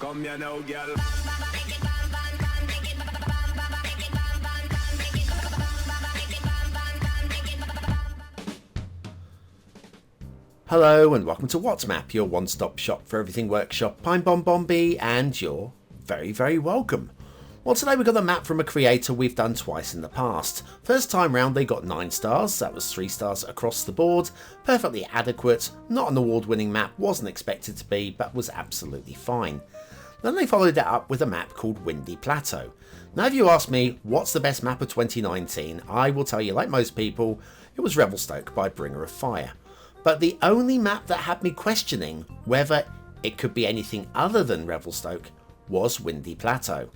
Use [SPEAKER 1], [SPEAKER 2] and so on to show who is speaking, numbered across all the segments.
[SPEAKER 1] Come here now, girl.
[SPEAKER 2] Hello and welcome to What's Map, your one-stop shop for everything workshop. I'm BonBonB and you're very, very welcome. Well, today we've got a map from a creator we've done twice in the past. First time round they got 9 stars, that was 3 stars across the board. Perfectly adequate, not an award-winning map, wasn't expected to be, but was absolutely fine. Then they followed it up with a map called Windy Plateau. Now if you ask me what's the best map of 2019, I will tell you, like most people, it was Revelstoke by Bringer of Fire. But the only map that had me questioning whether it could be anything other than Revelstoke was Windy Plateau.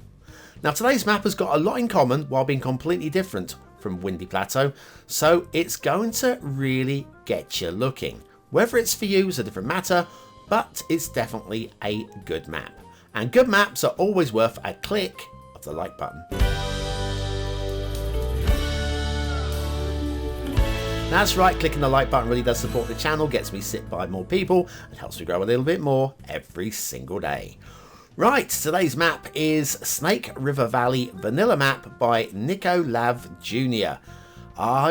[SPEAKER 2] Now today's map has got a lot in common while being completely different from Windy Plateau, so it's going to really get you looking. Whether it's for you is a different matter, but it's definitely a good map. And good maps are always worth a click of the like button. That's right, clicking the like button really does support the channel, gets me sit by more people, and helps me grow a little bit more every single day. Right, today's map is Snake River Valley Vanilla Map by nikolavrj Jr.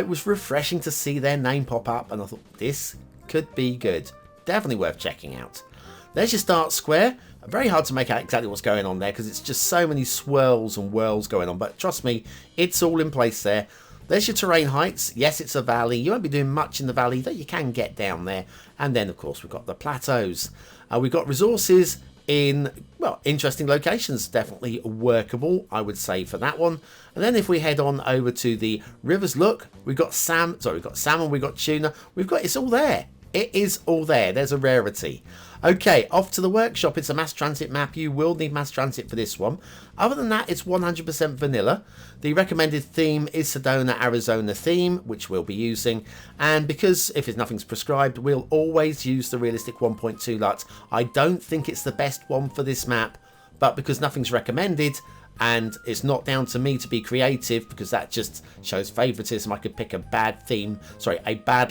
[SPEAKER 2] It was refreshing to see their name pop up, and I thought this could be good. Definitely worth checking out. There's your start square. Very hard to make out exactly what's going on there because it's just so many swirls and whirls going on, but trust me, it's all in place there. There's your terrain heights. Yes, it's a valley. You won't be doing much in the valley, though you can get down there. And then, of course, we've got the plateaus. We've got resources in, well, interesting locations. Definitely workable, I would say, for that one. And then if we head on over to the rivers, look, we've got salmon, we've got tuna. It's all there. It is all there. There's a rarity. Okay, off to the workshop. It's a mass transit map. You will need mass transit for this one. Other than that, it's 100% vanilla. The recommended theme is Sedona, Arizona theme, which we'll be using. And because if nothing's prescribed, we'll always use the realistic 1.2 LUT. I don't think it's the best one for this map, but because nothing's recommended, and it's not down to me to be creative because that just shows favoritism. I could pick a bad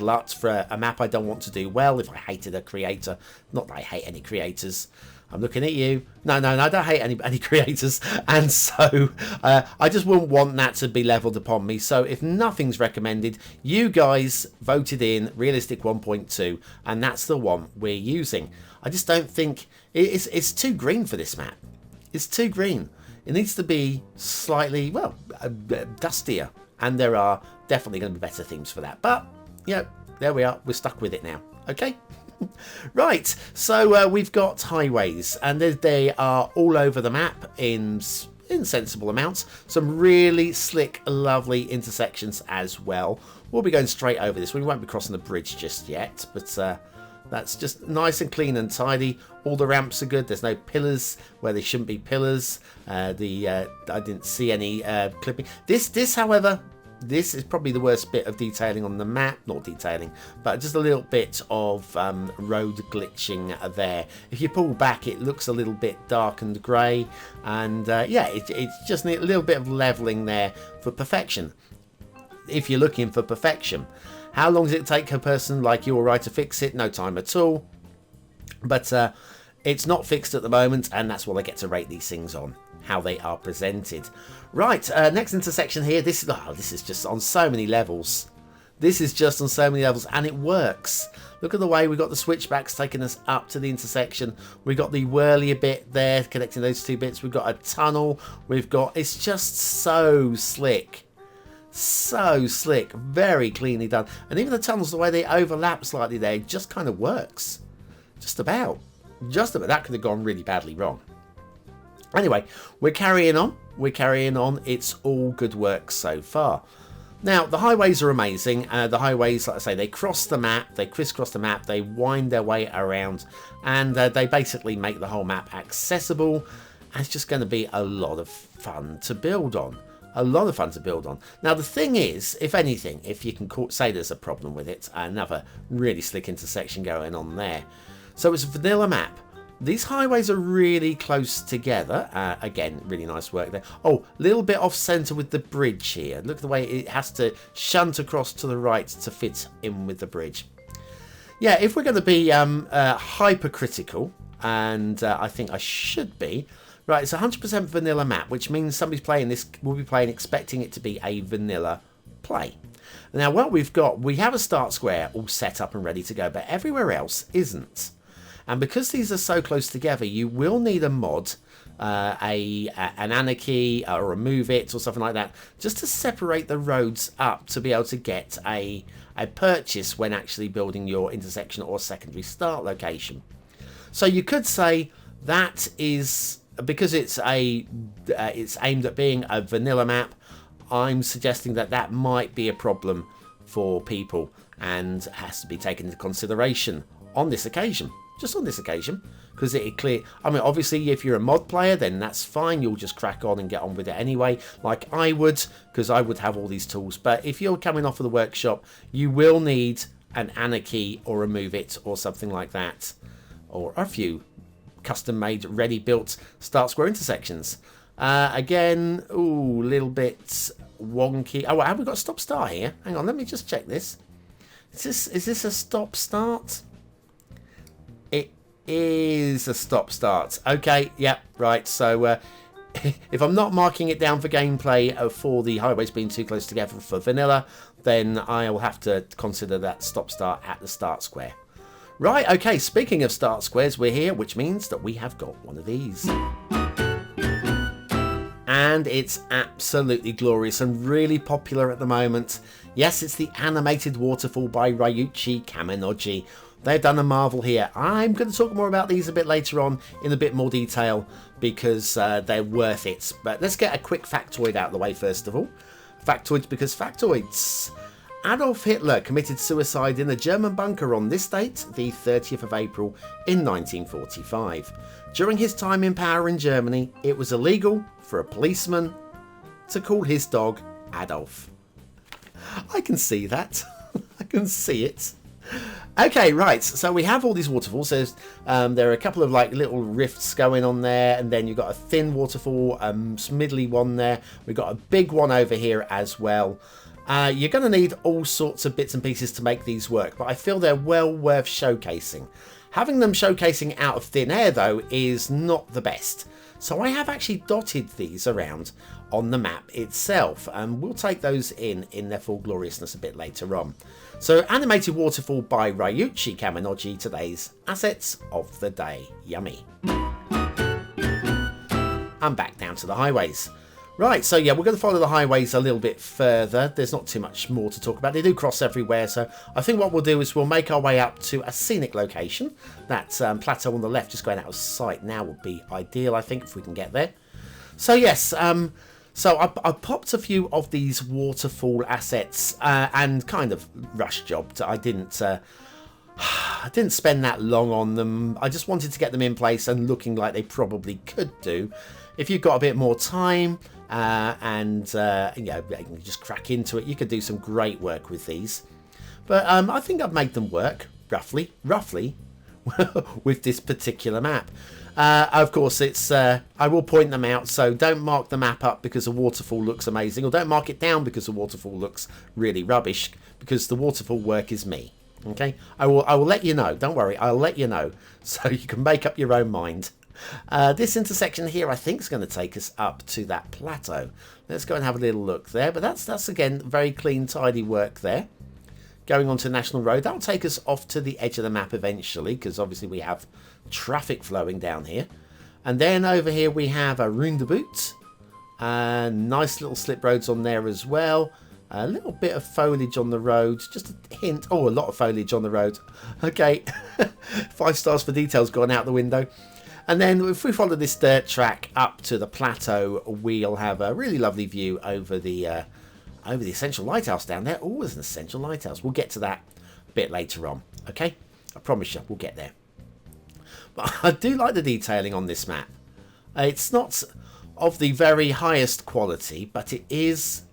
[SPEAKER 2] LUT for a map I don't want to do well if I hated a creator. Not that I hate any creators. I'm looking at you. No, I don't hate any creators. And so I just wouldn't want that to be leveled upon me. So if nothing's recommended, you guys voted in realistic 1.2 and that's the one we're using. I just don't think it's too green for this map. It's too green. It needs to be slightly, well, dustier. And there are definitely going to be better themes for that. But, you know, there we are. We're stuck with it now. Okay? Right. So we've got highways. And they are all over the map in sensible amounts. Some really slick, lovely intersections as well. We'll be going straight over this. We won't be crossing the bridge just yet. But that's just nice and clean and tidy. All the ramps are good. There's no pillars where there shouldn't be pillars. I didn't see any clipping. This, however, this is probably the worst bit of detailing on the map. Not detailing, but just a little bit of road glitching there. If you pull back, it looks a little bit dark and grey. And yeah, it's just a little bit of levelling there for perfection. If you're looking for perfection. How long does it take a person like you or I to fix it? No time at all. But it's not fixed at the moment, and that's what I get to rate these things on, how they are presented. Right, next intersection here. This is just on so many levels. This is just on so many levels, and it works. Look at the way we've got the switchbacks taking us up to the intersection. We've got the whirly bit there, connecting those two bits. We've got a tunnel. It's just so slick. So slick, very cleanly done. And even the tunnels, the way they overlap slightly there, just kind of works. Just about. That could have gone really badly wrong. Anyway, we're carrying on. It's all good work so far. Now, the highways are amazing. The highways, like I say, they cross the map. They crisscross the map. They wind their way around. And they basically make the whole map accessible. And it's just going to be a lot of fun to build on. Now, the thing is, if anything, if you can say there's a problem with it, another really slick intersection going on there. So it's a vanilla map. These highways are really close together. Again, really nice work there. Oh, a little bit off centre with the bridge here. Look at the way it has to shunt across to the right to fit in with the bridge. Yeah, if we're going to be hypercritical, and I think I should be. Right, it's a 100% vanilla map, which means somebody's playing this will be playing expecting it to be a vanilla play. Now, what we have a start square all set up and ready to go, but everywhere else isn't. And because these are so close together, you will need a mod, an anarchy, or a move it, or something like that, just to separate the roads up to be able to get a purchase when actually building your intersection or secondary start location. So you could say that is, because it's aimed at being a vanilla map, I'm suggesting that might be a problem for people and has to be taken into consideration on this occasion. Just on this occasion, because it clear. I mean, obviously, if you're a mod player, then that's fine. You'll just crack on and get on with it anyway, like I would, because I would have all these tools. But if you're coming off of the workshop, you will need an anarchy or a move it or something like that, or a few custom-made, ready-built start square intersections. Again, ooh, a little bit wonky. Oh, have we got a stop-start here? Hang on, let me just check this. Is this a stop-start? It is a stop-start. Okay, yep, right. So if I'm not marking it down for gameplay for the highways being too close together for vanilla, then I will have to consider that stop-start at the start square. Right, okay, speaking of start squares, we're here, which means that we have got one of these. And it's absolutely glorious and really popular at the moment. Yes, it's the animated waterfall by Ryuichi Kaminogi. They've done a marvel here. I'm going to talk more about these a bit later on in a bit more detail because they're worth it. But let's get a quick factoid out of the way first of all. Factoids because factoids. Adolf Hitler committed suicide in a German bunker on this date, the 30th of April in 1945. During his time in power in Germany, it was illegal for a policeman to call his dog Adolf. I can see that. I can see it. Okay, right, so we have all these waterfalls. There are a couple of like little rifts going on there, and then you've got a thin waterfall, middly one there. We've got a big one over here as well. You're going to need all sorts of bits and pieces to make these work, but I feel they're well worth showcasing. Having them showcasing out of thin air, though, is not the best. So I have actually dotted these around on the map itself, and we'll take those in their full gloriousness a bit later on. So Animated Waterfall by Ryuichi Kaminogi, today's assets of the day. Yummy. I'm back down to the highways. Right, so yeah, we're going to follow the highways a little bit further. There's not too much more to talk about. They do cross everywhere, so I think what we'll do is we'll make our way up to a scenic location. That plateau on the left, just going out of sight now, would be ideal, I think, if we can get there. So yes, so I popped a few of these waterfall assets and kind of rush jobbed. I didn't spend that long on them. I just wanted to get them in place and looking like they probably could do. If you've got a bit more time and you know, you can just crack into it, you could do some great work with these. But I think I've made them work roughly with this particular map. Of course, it's I will point them out, so don't mark the map up because the waterfall looks amazing, or don't mark it down because the waterfall looks really rubbish, because the waterfall work is me. Okay, I will let you know. Don't worry, I'll let you know, so you can make up your own mind. This intersection here, I think, is going to take us up to that plateau. Let's go and have a little look there. But that's again very clean, tidy work there. Going onto National Road, that'll take us off to the edge of the map eventually, because obviously we have traffic flowing down here. And then over here we have a roundabout. Nice little slip roads on there as well. A little bit of foliage on the road, just a hint. Oh, a lot of foliage on the road. Okay, 5 stars for details gone out the window. And then if we follow this dirt track up to the plateau, we'll have a really lovely view over the essential lighthouse down there. Oh, there's an essential lighthouse. We'll get to that a bit later on. Okay, I promise you, we'll get there. But I do like the detailing on this map. It's not of the very highest quality, but it's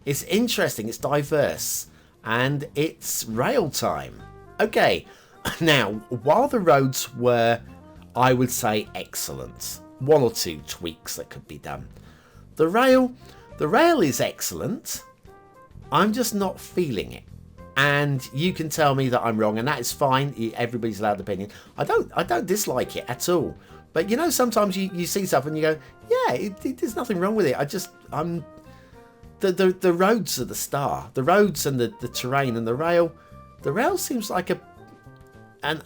[SPEAKER 2] interesting, it's diverse, and it's rail time. Okay, now, while the roads were, I would say, excellent, 1 or 2 tweaks that could be done. The rail is excellent. I'm just not feeling it. and you can tell me that I'm wrong, and that is fine. Everybody's allowed opinion. I don't dislike it at all. But you know, sometimes you see stuff and you go, yeah, there's nothing wrong with it. The roads are the star. The roads and the terrain and the rail. The rail seems like not an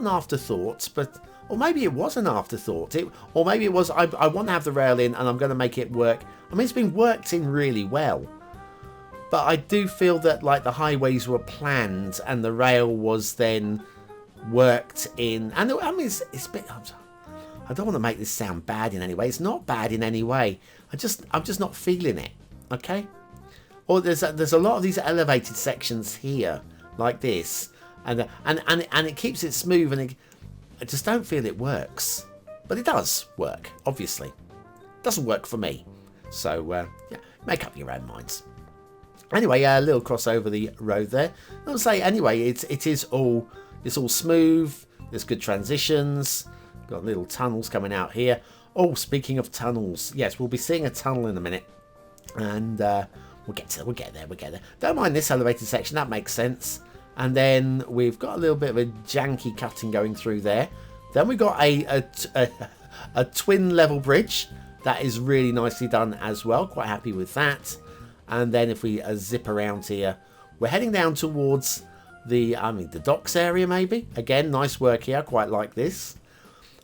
[SPEAKER 2] afterthought, but, or maybe it was an afterthought. Or maybe it was, I want to have the rail in and I'm going to make it work. I mean, it's been worked in really well. But I do feel that like the highways were planned and the rail was then worked in. And I mean, it's a bit, I don't want to make this sound bad in any way. It's not bad in any way. I'm just not feeling it. Okay? Or there's a lot of these elevated sections here, like this, and it keeps it smooth, and I just don't feel it works. But it does work, obviously. It doesn't work for me. So yeah, make up your own minds. Anyway, a little cross over the road there. I'll say anyway, it's all smooth. There's good transitions. Got little tunnels coming out here. Oh, speaking of tunnels, yes, we'll be seeing a tunnel in a minute, and we'll get there. Don't mind this elevated section, that makes sense. And then we've got a little bit of a janky cutting going through there. Then we've got a twin level bridge that is really nicely done as well. Quite happy with that. And then if we zip around here, we're heading down towards the docks area maybe. Again, nice work here. Quite like this.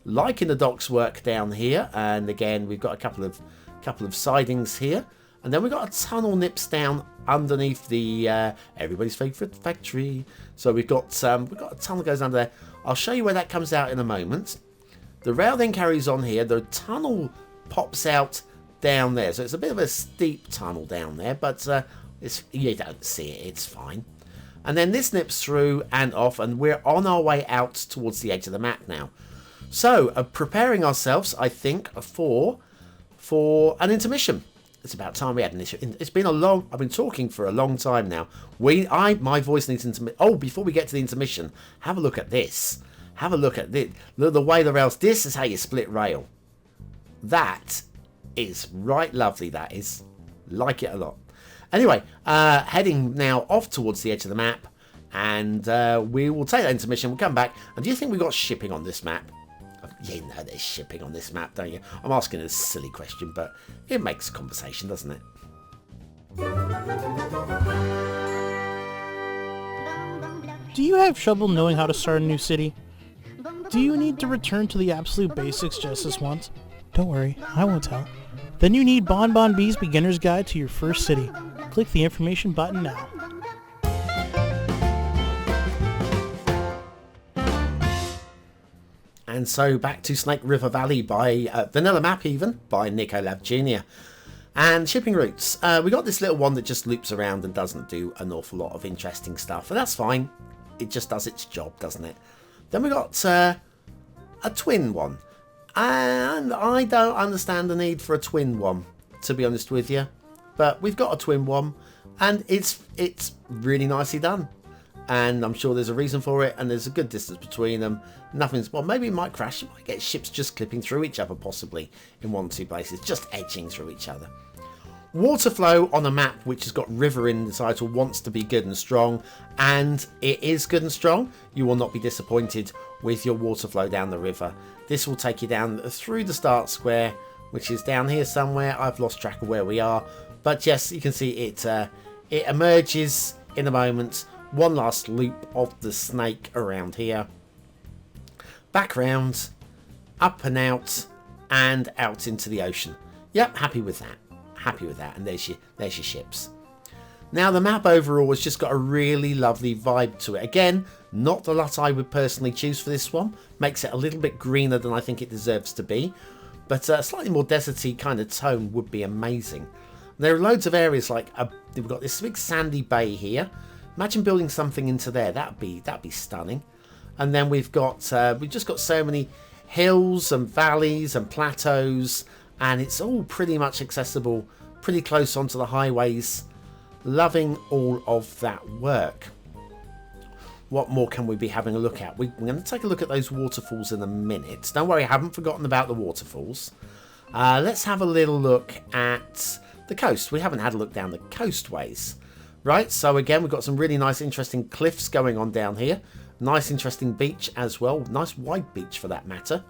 [SPEAKER 2] Liking the docks work down here. And again, we've got a couple of sidings here. And then we've got a tunnel nips down underneath the everybody's favourite factory. So we've got a tunnel goes under there. I'll show you where that comes out in a moment. The rail then carries on here. The tunnel pops out down there. So it's a bit of a steep tunnel down there, but you don't see it. It's fine. And then this nips through and off, and we're on our way out towards the edge of the map now. So preparing ourselves, I think, for an intermission. It's about time we had an issue. It's been I've been talking for a long time now. My voice needs intermission. Oh, before we get to the intermission, have a look at this. Have a look at the way the rails. This is how you split rail. That is right lovely. That is. Like it a lot. Anyway, heading now off towards the edge of the map, and we will take that intermission. We'll come back. And do you think we've got shipping on this map? You know there's shipping on this map, don't you? I'm asking a silly question, but it makes conversation, doesn't it?
[SPEAKER 1] Do you have trouble knowing how to start a new city? Do you need to return to the absolute basics just this once? Don't worry, I won't tell. Then you need BonBonB's Beginner's Guide to Your First City. Click the information button now.
[SPEAKER 2] And so back to Snake River Valley by Vanilla Map even, by nikolavrj Jr. And shipping routes. We got this little one that just loops around and doesn't do an awful lot of interesting stuff. And that's fine. It just does its job, doesn't it? Then we got a twin one. And I don't understand the need for a twin one, to be honest with you. But we've got a twin one. And it's really nicely done. And I'm sure there's a reason for it, and there's a good distance between them. Nothing's, well, maybe it might crash. You might get ships just clipping through each other, possibly, in one or two places, just edging through each other. Water flow on a map which has got river in the title wants to be good and strong, and it is good and strong. You will not be disappointed with your water flow down the river. This will take you down through the start square, which is down here somewhere. I've lost track of where we are, but yes, you can see it emerges in a moment. One last loop of the snake around here. Back round, up and out into the ocean. Yep, happy with that. Happy with that. And there's your ships. Now the map overall has just got a really lovely vibe to it. Again, not the lot I would personally choose for this one. Makes it a little bit greener than I think it deserves to be. But a slightly more deserty kind of tone would be amazing. There are loads of areas like we've got this big sandy bay here. Imagine building something into there. That'd be stunning. And then we've just got so many hills and valleys and plateaus, and it's all pretty much accessible, pretty close onto the highways. Loving all of that work. What more can we be having a look at? We're going to take a look at those waterfalls in a minute. Don't worry, I haven't forgotten about the waterfalls. Let's have a little look at the coast. We haven't had a look down the coastways. Right, so again, we've got some really nice, interesting cliffs going on down here. Nice, interesting beach as well. Nice wide beach for that matter.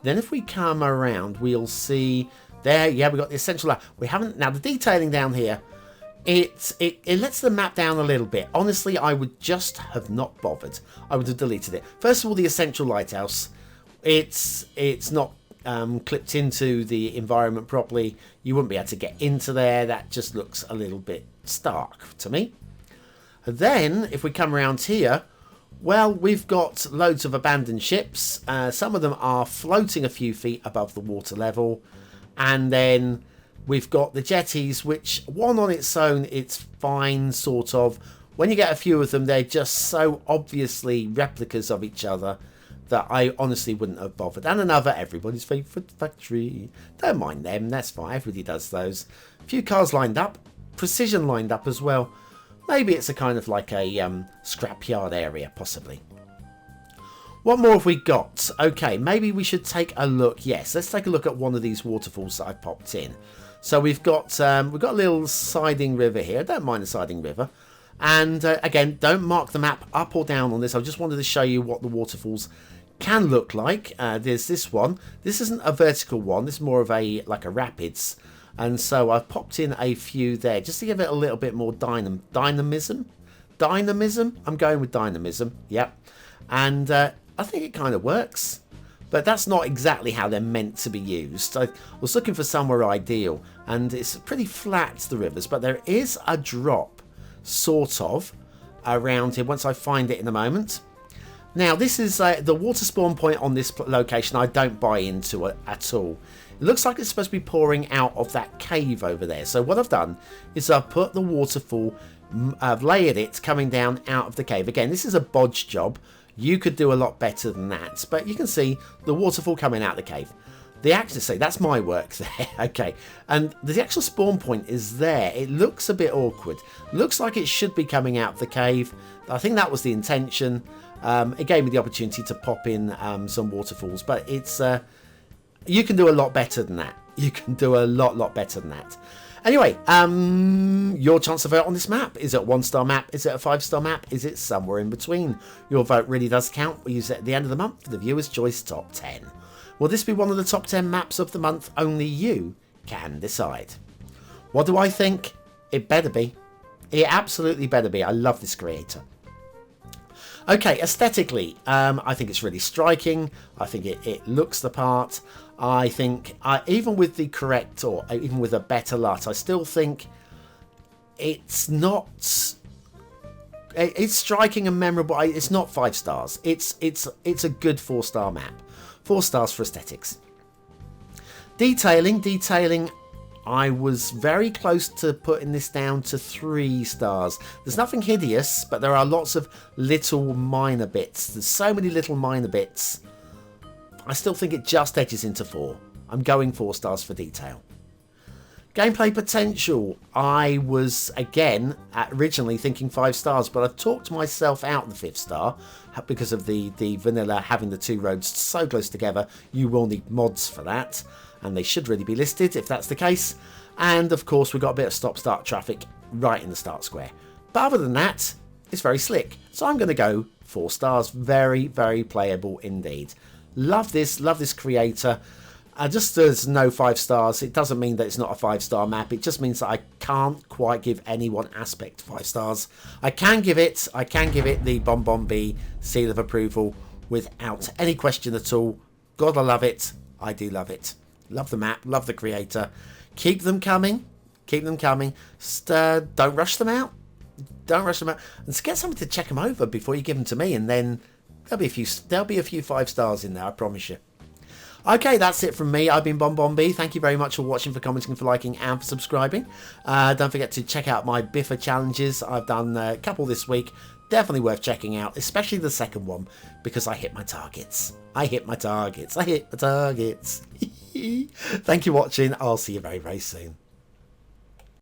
[SPEAKER 2] Then if we come around, we'll see there, yeah, we've got the essential. We haven't, now the detailing down here, it lets the map down a little bit. Honestly, I would just have not bothered. I would have deleted it. First of all, the essential lighthouse, it's not clipped into the environment properly. You wouldn't be able to get into there. That just looks a little bit stark to me. And then if we come around here, well, we've got loads of abandoned ships. Some of them are floating a few feet above the water level. And then we've got the jetties, which one on its own, it's fine, sort of. When you get a few of them, they're just so obviously replicas of each other that I honestly wouldn't have bothered. And another everybody's favourite factory. Don't mind them, that's fine. Everybody does those. A few cars lined up. Precision lined up as well. Maybe it's a kind of like a scrapyard area, possibly. What more have we got? Okay, maybe we should take a look. Yes, let's take a look at one of these waterfalls that I've popped in. So we've got a little siding river here. I don't mind the siding river. And again, don't mark the map up or down on this. I just wanted to show you what the waterfalls can look like. There's this one. This isn't a vertical one. This is more of a like a rapids. And so I've popped in a few there just to give it a little bit more dynamism. Dynamism? I'm going with dynamism. Yep. And I think it kind of works. But that's not exactly how they're meant to be used. I was looking for somewhere ideal. And it's pretty flat, the rivers. But there is a drop, sort of, around here. Once I find it in a moment. Now, this is the water spawn point on this location. I don't buy into it at all. It looks like it's supposed to be pouring out of that cave over there. So what I've done is I've put the waterfall, I've layered it coming down out of the cave. Again, this is a bodge job. You could do a lot better than that. But you can see the waterfall coming out of the cave. The actual, say, that's my work there. Okay. And the actual spawn point is there. It looks a bit awkward. Looks like it should be coming out of the cave. I think that was the intention. It gave me the opportunity to pop in some waterfalls. But it's... you can do a lot better than that. You can do a lot better than that. Anyway, your chance to vote on this map. Is it a 1-star map? Is it a 5-star map? Is it somewhere in between? Your vote really does count. We use it at the end of the month for the Viewer's Choice Top 10. Will this be one of the top 10 maps of the month? Only you can decide. What do I think? It better be. It absolutely better be. I love this creator. Okay, aesthetically, I think it's really striking. I think it looks the part. I think, even with the correct, or even with a better LUT, I still think it's not... It's striking and memorable. It's not 5 stars. It's a good 4-star map. 4 stars for aesthetics. Detailing... I was very close to putting this down to 3 stars. There's nothing hideous, but there are lots of little minor bits. There's so many little minor bits. I still think it just edges into 4. I'm going 4 stars for detail. Gameplay potential. I was, again, originally thinking 5 stars, but I've talked myself out the 5th star because of the vanilla having the 2 roads so close together. You will need mods for that. And they should really be listed if that's the case. And of course, we've got a bit of stop-start traffic right in the start square. But other than that, it's very slick. So I'm going to go 4 stars. Very, very playable indeed. Love this creator. Just as no 5 stars, it doesn't mean that it's not a 5-star map. It just means that I can't quite give any one aspect 5 stars. I can give it the BonBonB seal of approval without any question at all. God, I love it. I do love it. Love the map, love the creator. Keep them coming. Keep them coming. Just, don't rush them out. Don't rush them out. And get somebody to check them over before you give them to me, and then there'll be a few 5 stars in there, I promise you. Okay, that's it from me. I've been BonBonB. Thank you very much for watching, for commenting, for liking, and for subscribing. Don't forget to check out my Biffa challenges. I've done a couple this week. Definitely worth checking out, especially the second one, because I hit my targets. I hit my targets. Thank you for watching. I'll see you very, very soon.